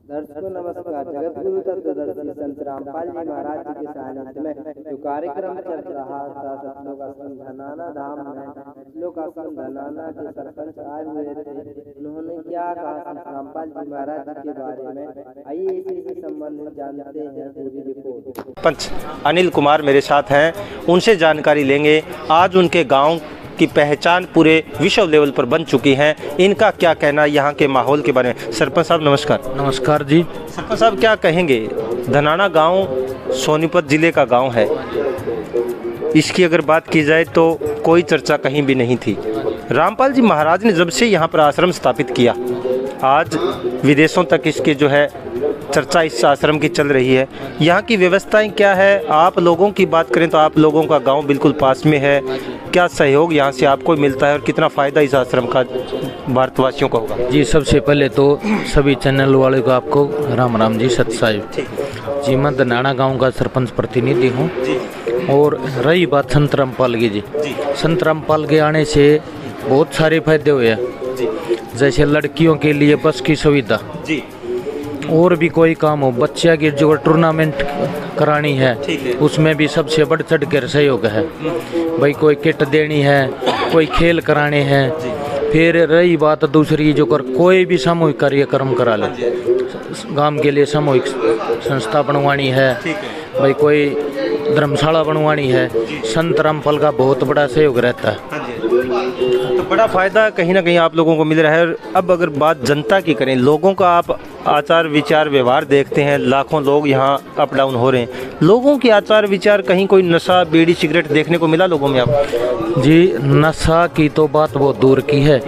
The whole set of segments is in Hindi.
दर्शकों नमस्कार। जगत गुरु तत्वदर्शी संत रामपाल जी महाराज जी के सानिध्य में जो कार्यक्रम चल रहा था सतलोक आश्रम धनाना धाम में, सतलोक आश्रम धनाना के सरपंच आए हुए थे। उन्होंने क्या कहा संत रामपाल जी महाराज जी के बारे में, आइए इसी से संबंधित जानते हैं पूरी रिपोर्ट। सरपंच अनिल कुमार मेरे साथ हैं, उनसे जानकारी लेंगे। आज उनके गांव की पहचान पूरे विश्व लेवल पर बन चुकी है, इनका क्या कहना यहाँ के माहौल के बारे में। सरपंच साहब नमस्कार। नमस्कार जी। सरपंच साहब क्या कहेंगे, धनाना गांव सोनीपत जिले का गांव है, इसकी अगर बात की जाए तो कोई चर्चा कहीं भी नहीं थी। रामपाल जी महाराज ने जब से यहाँ पर आश्रम स्थापित किया, आज विदेशों तक इसके जो है चर्चा इस आश्रम की चल रही है। यहाँ की व्यवस्थाएं क्या है, आप लोगों की बात करें तो आप लोगों का गांव बिल्कुल पास में है, क्या सहयोग यहाँ से आपको मिलता है और कितना फ़ायदा इस आश्रम का भारतवासियों को होगा? जी सबसे पहले तो सभी चैनल वाले को आपको राम राम जी, सत साहिब जी। मैं धनाना गांव का सरपंच प्रतिनिधि हूँ। और रही बात संत रामपाल की जी, संत रामपाल के आने से बहुत सारे फायदे हुए हैं। जैसे लड़कियों के लिए बस की सुविधा, और भी कोई काम हो, बच्चा की जो टूर्नामेंट करानी है उसमें भी सबसे बढ़ चढ़ कर सहयोग है भाई। कोई किट देनी है, कोई खेल कराने हैं। फिर रही बात दूसरी, जो कर कोई भी सामूहिक कार्यक्रम करा ले, गांव के लिए सामूहिक संस्था बनवानी है भाई, कोई धर्मशाला बनवानी है, संत रामपाल का बहुत बड़ा सहयोग रहता है। तो बड़ा फ़ायदा कहीं ना कहीं आप लोगों को मिल रहा है। अब अगर बात जनता की करें, लोगों का आप आचार विचार व्यवहार देखते हैं, लाखों लोग यहाँ अप डाउन हो रहे हैं, लोगों के आचार विचार, कहीं कोई नशा बीड़ी सिगरेट देखने को मिला लोगों में आपको? जी नशा की तो बात बहुत दूर की है,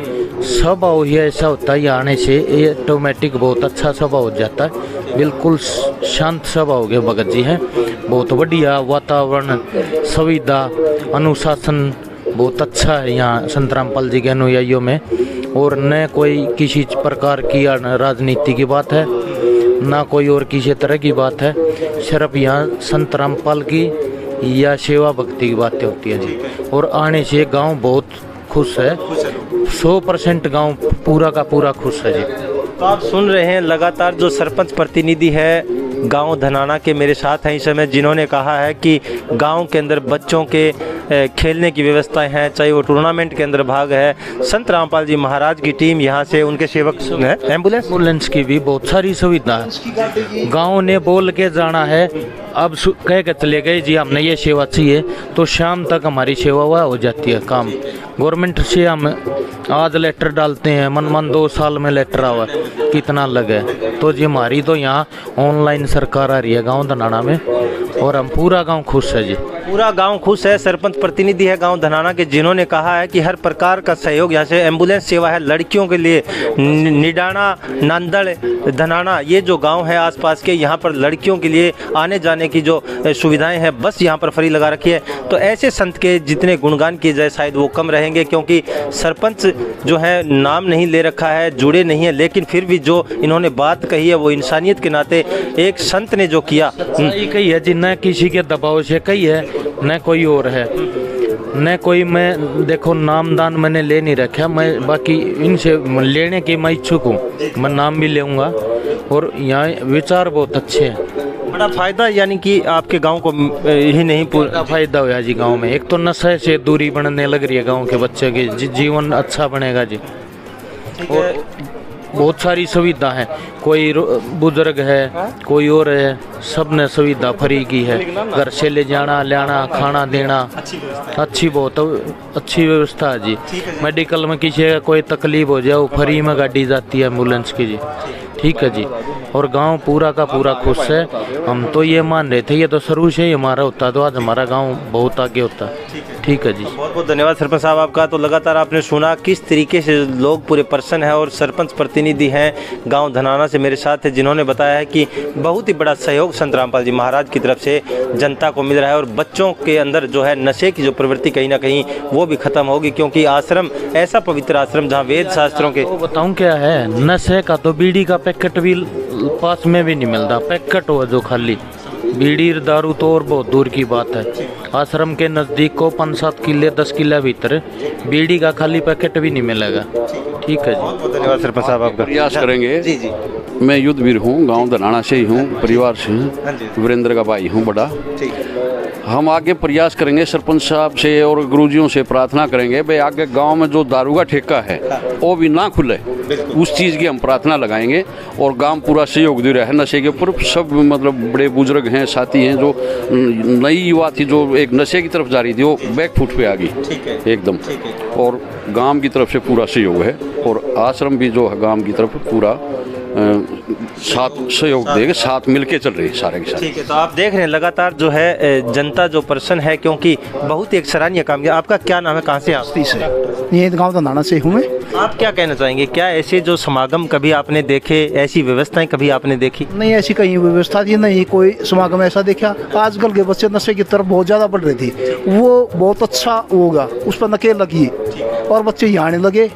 स्वभाव ही ऐसा होता है, आने से ये ऑटोमेटिक बहुत अच्छा स्वभाव हो जाता है। बिल्कुल शांत स्वभाव के भगत जी हैं, बहुत बढ़िया वातावरण, सुविधा, अनुशासन बहुत अच्छा है यहाँ संत रामपाल जी के अनुयायियों में। और न कोई किसी प्रकार की राजनीति की बात है, ना कोई और किसी तरह की बात है, सिर्फ यहाँ संत रामपाल की या सेवा भक्ति की बातें होती है जी। और आने से गांव बहुत खुश है, 100% गांव पूरा का पूरा खुश है जी। तो आप सुन रहे हैं लगातार जो सरपंच प्रतिनिधि है गांव धनाना के मेरे साथ हैं इस समय, जिन्होंने कहा है कि गांव के अंदर बच्चों के खेलने की व्यवस्थाएं हैं, चाहे वो टूर्नामेंट के अंदर भाग है। संत रामपाल जी महाराज की टीम यहाँ से, उनके सेवक हैं, एम्बुलेंस की भी बहुत सारी सुविधा है। गांव ने बोल के जाना है, अब कह के चले गए जी हमने ये सेवा चाहिए, तो शाम तक हमारी सेवा वह हो जाती है। काम गवर्नमेंट से हम आज लेटर डालते हैं, मन 2 साल में लेटर आवा कितना लगे, तो जी हमारी तो यहाँ ऑनलाइन सरकार आ रही है गांव धनाना में, और हम पूरा गांव खुश है जी। पूरा गांव खुश है। सरपंच प्रतिनिधि है गांव धनाना के, जिन्होंने कहा है कि हर प्रकार का सहयोग यहाँ से, एम्बुलेंस सेवा है लड़कियों के लिए, निडाना, नांदड़, धनाना, ये जो गांव है आसपास के, यहाँ पर लड़कियों के लिए आने जाने की जो सुविधाएं हैं, बस यहाँ पर फ्री लगा रखी है। तो ऐसे संत के जितने गुणगान किए जाए शायद वो कम रहेंगे, क्योंकि सरपंच जो है नाम नहीं ले रखा है, जुड़े नहीं है, लेकिन फिर भी जो इन्होंने बात कही है वो इंसानियत के नाते एक संत ने जो किया कही है जी, न किसी के दबाव से कही है, न कोई और है, न कोई, मैं देखो नामदान मैंने ले नहीं रखा, मैं बाकी इनसे लेने की मैं इच्छुक हूँ, मैं नाम भी लेऊंगा। और यहाँ विचार बहुत अच्छे हैं, बड़ा फायदा, यानी कि आपके गांव को ही नहीं पूरा फायदा हुआ जी गांव में। एक तो नशे से दूरी बनने लग रही है गांव के बच्चे के, जीवन अच्छा बनेगा जी। और बहुत सारी सुविधा है, कोई बुजुर्ग है, कोई और है, सब ने सुविधा फ्री की है, घर से ले जाना, लाना, खाना देना, अच्छी बहुत अच्छी व्यवस्था है जी। मेडिकल में किसी का कोई तकलीफ हो जाए, वो फ्री में गाड़ी जाती है एम्बुलेंस की जी, ठीक है जी। और गांव पूरा का पूरा खुश है। हम तो ये मान रहे थे, ये तो शुरू से ही हमारा होता, तो आज हमारा गांव बहुत आगे होता। ठीक है जी, बहुत बहुत धन्यवाद सरपंच साहब आपका। तो लगातार आपने सुना किस तरीके से लोग पूरे पर्सन है, और सरपंच प्रतिनिधि हैं गांव धनाना से मेरे साथ है, जिन्होंने बताया है कि बहुत ही बड़ा सहयोग संत रामपाल जी महाराज की तरफ से जनता को मिल रहा है, और बच्चों के अंदर जो है नशे की जो प्रवृत्ति कहीं ना कहीं वो भी खत्म होगी, क्योंकि आश्रम ऐसा पवित्र आश्रम जहाँ वेद शास्त्रों के, बताऊँ क्या है, नशे का तो बीड़ी का पैकेट भी पास में भी नहीं मिलता, पैकेट हो जो खाली बीड़ी दारू तो और बहुत दूर की बात है। आश्रम के नज़दीक को 5-7 किले 10 किला भीतर बीड़ी का खाली पैकेट भी नहीं मिलेगा। ठीक है जी, बहुत धन्यवाद सरपंच साहब आपका। प्रयास करेंगे। जी जी मैं युद्धवीर हूँ, गांव धनाना से ही हूँ, परिवार से हाँ जी। हूँ, वीरेंद्र का भाई हूँ बड़ा। ठीक है। हम आगे प्रयास करेंगे, सरपंच साहब से और गुरुजियों से प्रार्थना करेंगे भाई आगे गांव में जो दारू का ठेका है वो भी ना खुले, उस चीज़ की हम प्रार्थना लगाएंगे और गांव पूरा सहयोग दे रहा है नशे के ऊपर। सब मतलब बड़े बुजुर्ग हैं, साथी हैं, जो नई युवा थी जो एक नशे की तरफ जा रही थी वो बैकफुट पे आ गई एकदम। और गांव की तरफ से पूरा सहयोग है और आश्रम भी जो है गांव की तरफ पूरा साथ सहयोग देगा, साथ मिलके चल रही है सारे के साथ। ठीक है, तो आप देख रहे हैं लगातार जो है जनता जो पर्सन है, क्योंकि बहुत ही एक सराहनीय काम किया। आपका क्या नाम है, कहाँ से आप? ये गांव धनाना से हूँ मैं। आप क्या कहना चाहेंगे, क्या ऐसे जो समागम कभी आपने देखे, ऐसी व्यवस्थाएं कभी आपने देखी? नहीं, ऐसी कहीं व्यवस्था थी नहीं, कोई समागम ऐसा देखा। आजकल के बच्चे नशे की तरफ बहुत ज़्यादा बढ़ रहे थे, वो बहुत अच्छा होगा, उस पर नकेल लगी और बच्चे यहाँ आने लगे,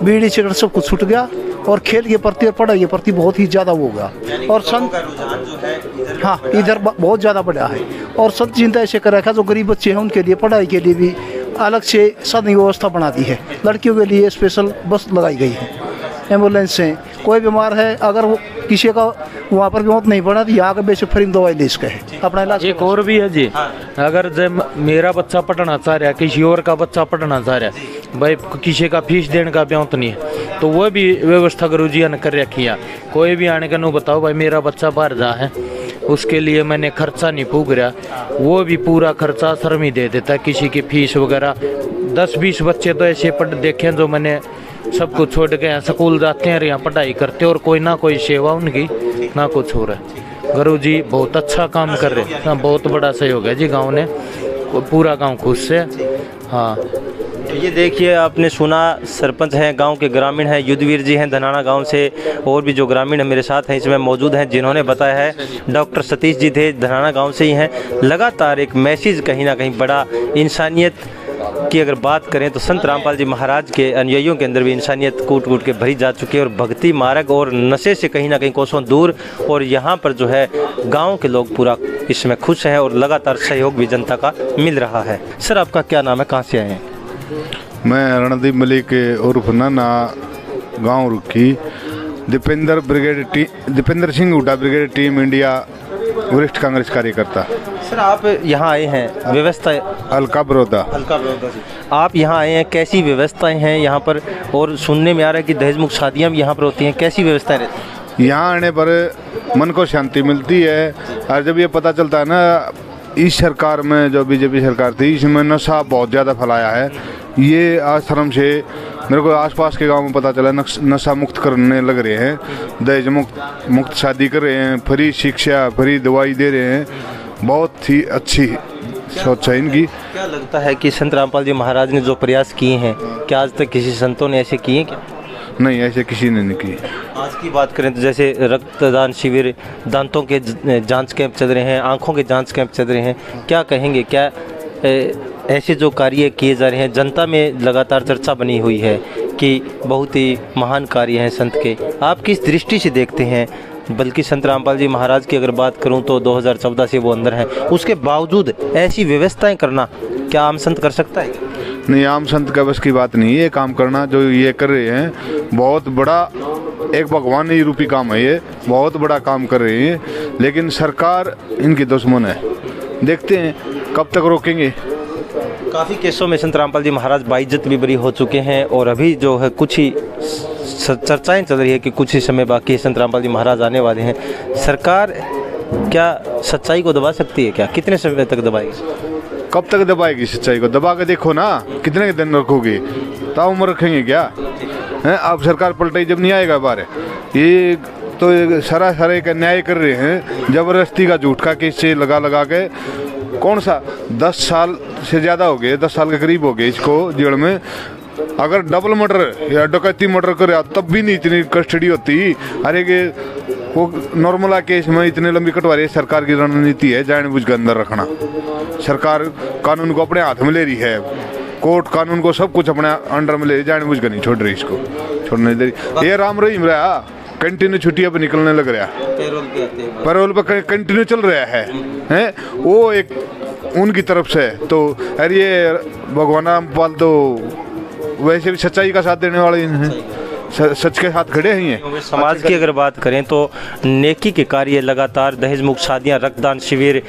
बीड़ी सिगरेट सब कुछ छूट गया और खेल के प्रति और पढ़ाई के प्रति बहुत ही ज़्यादा होगा। और संत हाँ इधर बहुत ज़्यादा बढ़ा है। और संत चिंता ऐसे कर रखा जो गरीब बच्चे हैं उनके लिए पढ़ाई के लिए भी अलग से साधन व्यवस्था बना दी है। लड़कियों के लिए स्पेशल बस लगाई गई है, एम्बुलेंस से कोई बीमार है अगर वो किसी का वहाँ पर मौत नहीं पड़ा तो यहाँ का बेशक फ्री दवाई ले इसका है अपना इलाज। एक और भी है जी, अगर जब मेरा बच्चा पढ़ना चाह रहा है, किसी और का बच्चा पढ़ना चाह रहा है, भाई किसी का फीस देने का ब्योंत नहीं है, तो वो भी व्यवस्था गुरुजी ने कर रखी है। कोई भी आने का नो बताओ भाई मेरा बच्चा बाहर जा है, उसके लिए मैंने खर्चा नहीं फूक रहा, वो भी पूरा खर्चा आश्रम ही दे देता है। किसी की फीस वगैरह 10-20 बच्चे तो ऐसे पढ़ देखे जो मैंने सब कुछ छोड़ के यहाँ स्कूल जाते हैं, यहाँ पढ़ाई करते और कोई ना कोई सेवा उनकी ना कुछ हो रहा है। गुरुजी बहुत अच्छा काम कर रहे हैं, बहुत बड़ा सहयोग है जी गांव ने, पूरा गांव खुश है। हाँ ये देखिए, आपने सुना, सरपंच हैं, गांव के ग्रामीण हैं, युद्धवीर जी हैं धनाना गांव से, और भी जो ग्रामीण मेरे साथ हैं इसमें मौजूद हैं जिन्होंने बताया है। डॉक्टर सतीश जी थे, धनाना गांव से ही हैं। लगातार एक मैसेज कहीं ना कहीं बड़ा, इंसानियत की अगर बात करें तो संत रामपाल जी महाराज के अनुयायियों के अंदर भी इंसानियत कूट कूट के भरी जा चुकी है और भक्ति मार्ग और नशे से कहीं ना कहीं कोसों दूर। और यहाँ पर जो है गांव के लोग पूरा इसमें खुश हैं और लगातार सहयोग भी जनता का मिल रहा है। सर आपका क्या नाम है, कहाँ से आए हैं? मैं रणदीप मलिक उर्फ नाना, गांव Rukhi, Dipender Singh Hooda brigade team India वरिष्ठ कांग्रेस कार्यकर्ता। सर आप यहाँ आए हैं, व्यवस्था अलका बड़ौदा से आप यहाँ आए हैं, कैसी व्यवस्थाएं हैं यहाँ पर? और सुनने में आ रहा है कि दहेज मुक्त शादियाँ भी यहाँ पर होती हैं, कैसी व्यवस्थाएं रहती हैं? यहाँ आने पर मन को शांति मिलती है। और जब ये पता चलता है ना, इस सरकार में जो बीजेपी सरकार थी इसमें नशा बहुत ज़्यादा फैलाया है, ये आश्रम से मेरे को आसपास के गांव में पता चला नशा मुक्त करने लग रहे हैं, दहेज मुक्त शादी कर रहे हैं, फ्री शिक्षा, फ्री दवाई दे रहे हैं। बहुत ही अच्छी सोच है इनकी। क्या लगता है कि संत रामपाल जी महाराज ने जो प्रयास किए हैं, क्या आज तक किसी संतों ने ऐसे किए क्या? नहीं, ऐसे किसी ने नहीं की। आज की बात करें तो जैसे रक्तदान शिविर, दांतों के जांच कैंप चल रहे हैं, आंखों के जांच कैंप चल रहे हैं, क्या कहेंगे? क्या ऐसे जो कार्य किए जा रहे हैं, जनता में लगातार चर्चा बनी हुई है कि बहुत ही महान कार्य हैं संत के, आप किस दृष्टि से देखते हैं? बल्कि संत रामपाल जी महाराज की अगर बात करूं तो 2014 से वो अंदर हैं, उसके बावजूद ऐसी व्यवस्थाएं करना क्या आम संत कर सकता है? नहीं, आम संत का बस की बात नहीं है ये काम करना जो ये कर रहे हैं। बहुत बड़ा एक भगवान ही रूपी काम है, ये बहुत बड़ा काम कर रहे हैं, लेकिन सरकार इनकी दुश्मन है। देखते हैं कब तक रोकेंगे। काफ़ी केसों में संत रामपाल जी महाराज बाइज्जत भी बरी हो चुके हैं और अभी जो है कुछ ही चर्चाएं चल रही है कि कुछ ही समय बाकी है, संत रामपाल जी महाराज आने वाले हैं। सरकार क्या सच्चाई को दबा सकती है? क्या कितने समय तक दबाएगी? कब तक दबाएगी सच्चाई को? दबा के देखो ना, कितने दिन रखोगे? ताउम्र रखेंगे क्या हैं? अब सरकार पलटाई जब नहीं आएगा बाहर। ये तो सरासर का न्याय कर रहे हैं, ज़बरदस्ती का झूठ का केस से लगा के। कौन सा 10 साल से ज़्यादा हो गए, 10 साल के करीब हो गए इसको जेल में। अगर डबल मर्डर या डकैती मर्डर करे तब भी नहीं इतनी कस्टडी होती। अरे के वो नॉर्मल केस में इतने लंबी कटवारी। सरकार की रणनीति है जानबूझ के अंदर रखना। सरकार कानून को अपने हाथ में ले रही है, कोर्ट कानून को सब कुछ अपने अंडर में ले रही, जानबूझ कर नहीं छोड़ रही, इसको छोड़ने दे रही। ये राम रहीम रहा कंटिन्यू छुट्टियां पर निकलने लग रहा, पैरोल पे आते हैं। पैरोल पर कंटिन्यू चल रहा है वो एक उनकी तरफ से। तो अरे ये भगवान रामपाल तो वैसे भी सच्चाई का साथ देने वाले हैं, सच के साथ खड़े हैं ये। समाज की अगर बात करें तो नेकी के कार्य लगातार, दहेज मुक्त शादियाँ, रक्तदान शिविर,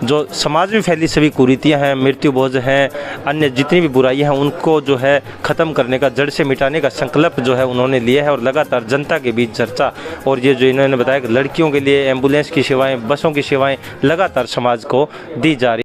जो समाज में फैली सभी कुरीतियां हैं, मृत्यु भोज हैं, अन्य जितनी भी बुराइयां हैं उनको जो है ख़त्म करने का, जड़ से मिटाने का संकल्प जो है उन्होंने लिया है और लगातार जनता के बीच चर्चा। और ये जो इन्होंने बताया कि लड़कियों के लिए एम्बुलेंस की सेवाएं, बसों की सेवाएं लगातार समाज को दी जा रही।